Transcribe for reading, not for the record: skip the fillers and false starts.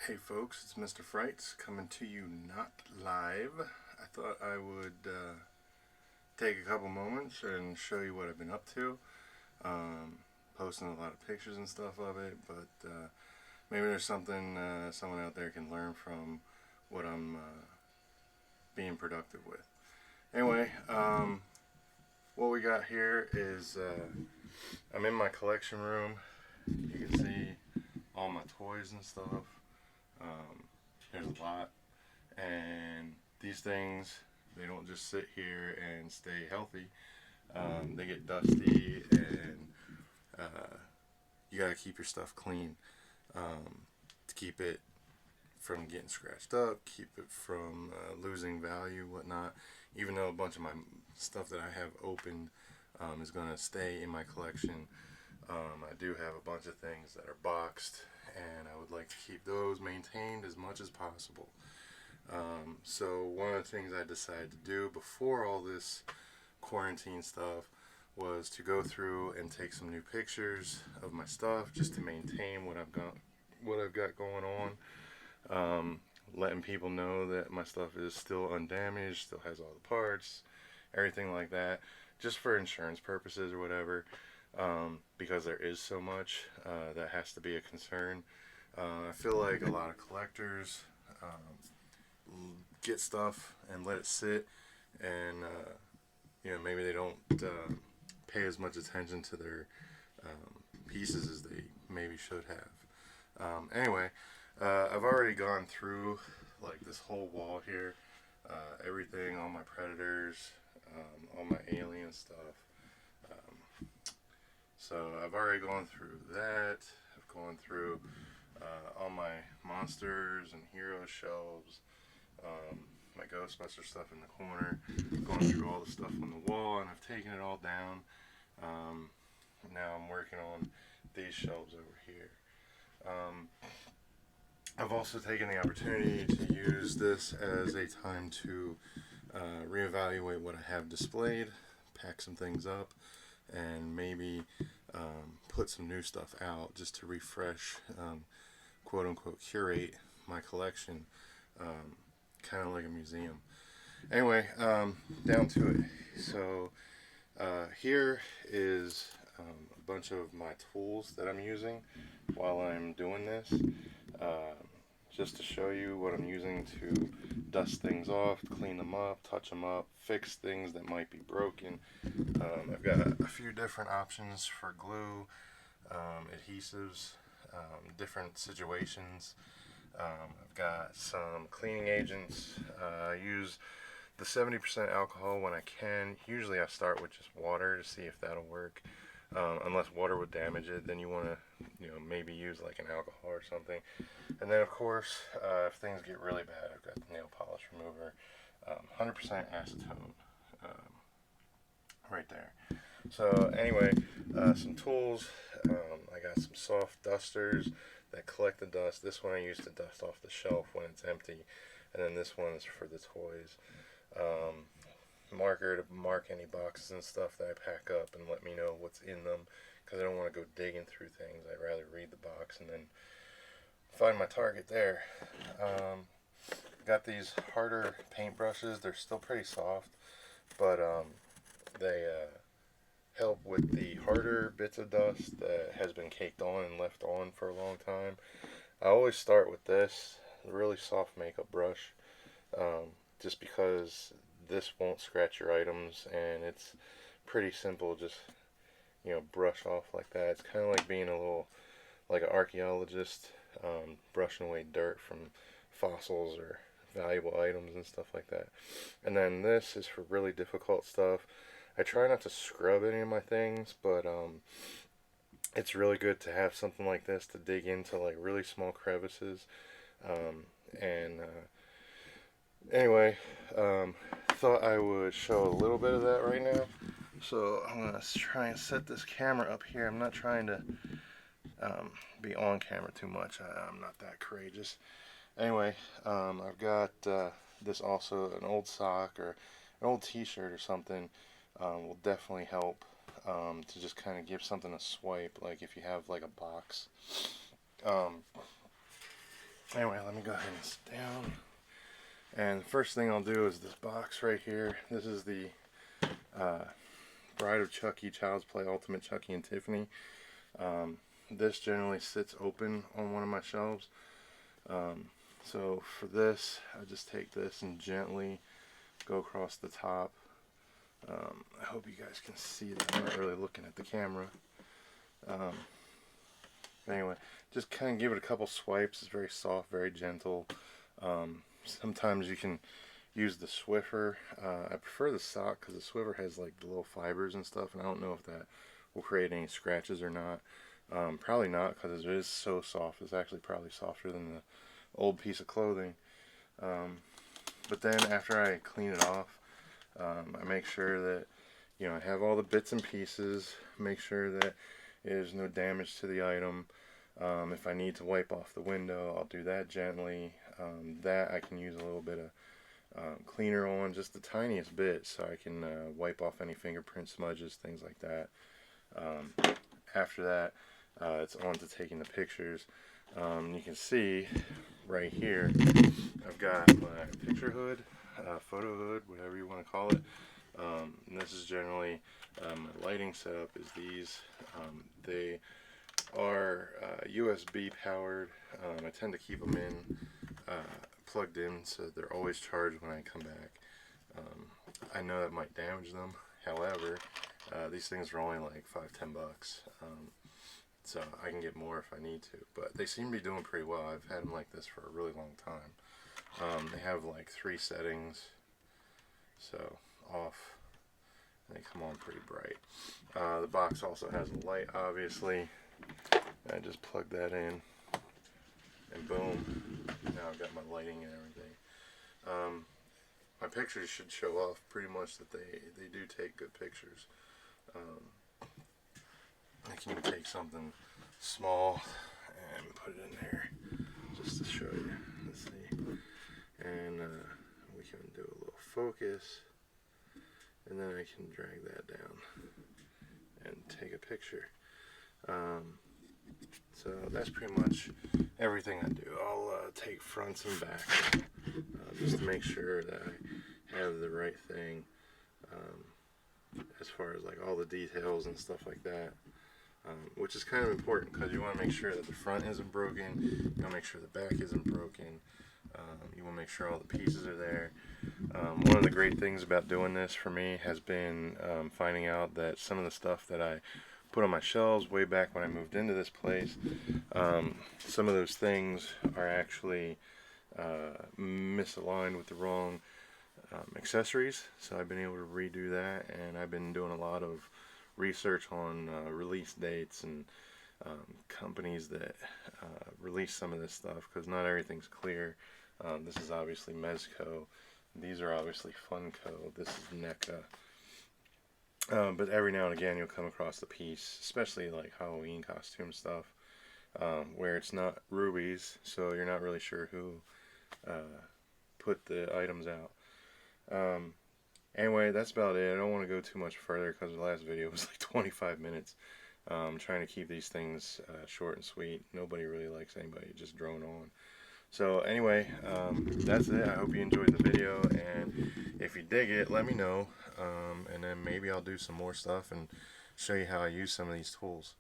Hey folks, it's Mr. Frights coming to you not live. I thought I would take a couple moments and show you what I've been up to. Um, Posting a lot of pictures and stuff of it, but maybe there's something someone out there can learn from what I'm being productive with. Anyway, what we got here is I'm in my collection room. You can see all my toys and stuff. Um, there's a lot. And these things, they don't just sit here and stay healthy. They get dusty, and you gotta keep your stuff clean to keep it from getting scratched up, keep it from losing value, whatnot. Even though a bunch of my stuff that I have opened is gonna stay in my collection, I do have a bunch of things that are boxed, and I would like to keep those maintained as much as possible. So one of the things I decided to do before all this quarantine stuff was to go through and take some new pictures of my stuff just to maintain what I've got going on. Letting people know that my stuff is still undamaged, still has all the parts, everything like that, just for insurance purposes or whatever. Because there is so much that has to be a concern. I feel like a lot of collectors get stuff and let it sit, and maybe they don't pay as much attention to their pieces as they maybe should have. Anyway, I've already gone through like this whole wall here, everything, all my predators, all my alien stuff. So I've already gone through that. I've gone through all my monsters and hero shelves, my Ghostbuster stuff in the corner, gone through all the stuff on the wall, and I've taken it all down. Now I'm working on these shelves over here. I've also taken the opportunity to use this as a time to reevaluate what I have displayed, pack some things up, and maybe put some new stuff out just to refresh, quote unquote, curate my collection, kind of like a museum. Anyway, down to it. So here is a bunch of my tools that I'm using while I'm doing this. Just to show you what I'm using to dust things off, clean them up, touch them up, fix things that might be broken. I've got a few different options for glue, adhesives, different situations. I've got some cleaning agents. I use the 70% alcohol when I can. Usually I start with just water to see if that'll work. Unless water would damage it, then you want to, maybe use like an alcohol or something. And then, of course, if things get really bad, I've got the nail polish remover, 100% acetone, right there. So anyway, some tools. I got some soft dusters that collect the dust. This one I use to dust off the shelf when it's empty, and then this one is for the toys. Marker to mark any boxes and stuff that I pack up and let me know what's in them, because I don't want to go digging through things. I'd rather read the box and then find my target there. Got these harder paintbrushes. They're still pretty soft, but they help with the harder bits of dust that has been caked on and left on for a long time. I always start with this, a really soft makeup brush, just because this won't scratch your items, and it's pretty simple. Just brush off like that. It's kind of like being a little like an archaeologist, brushing away dirt from fossils or valuable items and stuff like that. And then this is for really difficult stuff. I try not to scrub any of my things, but it's really good to have something like this to dig into like really small crevices. And anyway, thought I would show a little bit of that right now. So I'm gonna try and set this camera up here. I'm not trying to be on camera too much. I'm not that courageous. Anyway, I've got this also, an old sock or an old t-shirt or something will definitely help to just kind of give something a swipe, like if you have like a box. Anyway, let me go ahead and sit down. And the first thing I'll do is this box right here. This is the Bride of Chucky Child's Play Ultimate Chucky and Tiffany. This generally sits open on one of my shelves. So for this, I just take this and gently go across the top. I hope you guys can see that. I'm not really looking at the camera. Anyway, just kind of give it a couple swipes. It's very soft, very gentle. Sometimes you can use the Swiffer. I prefer the sock because the Swiffer has like the little fibers and stuff, and I don't know if that will create any scratches or not. Probably not, because it is so soft. It's actually probably softer than the old piece of clothing. But then after I clean it off, I make sure that, you know, I have all the bits and pieces, make sure that there's no damage to the item. If I need to wipe off the window, I'll do that gently. That I can use a little bit of cleaner on, just the tiniest bit, so I can wipe off any fingerprint smudges, things like that. After that, it's on to taking the pictures. You can see right here, I've got my picture hood, photo hood, whatever you want to call it. And this is generally my lighting setup is these. They are USB powered. I tend to keep them in plugged in, so they're always charged when I come back. I know that might damage them. However, these things are only like $5–10 bucks. So I can get more if I need to, but they seem to be doing pretty well. I've had them like this for a really long time. They have like 3 settings, so off, and they come on pretty bright. The box also has a light, obviously. I just plug that in, and boom, now I've got my lighting and everything. My pictures should show off pretty much that they do take good pictures. I can even take something small and put it in there just to show you. Let's see. And we can do a little focus, and then I can drag that down and take a picture. So that's pretty much everything I do. I'll take fronts and backs just to make sure that I have the right thing as far as like all the details and stuff like that. Which is kind of important because you want to make sure that the front isn't broken, you want to make sure the back isn't broken, you want to make sure all the pieces are there. One of the great things about doing this for me has been finding out that some of the stuff that I put on my shelves way back when I moved into this place, some of those things are actually misaligned with the wrong accessories, so I've been able to redo that, and I've been doing a lot of research on release dates and companies that release some of this stuff, because not everything's clear. This is obviously Mezco. These are obviously Funko. This is NECA. But every now and again you'll come across the piece, especially like Halloween costume stuff, where it's not rubies, so you're not really sure who put the items out. Anyway, that's about it. I don't want to go too much further because the last video was like 25 minutes. I'm trying to keep these things short and sweet. Nobody really likes anybody just drone on. So anyway, that's it. I hope you enjoyed the video, and if you dig it, let me know, and then maybe I'll do some more stuff and show you how I use some of these tools.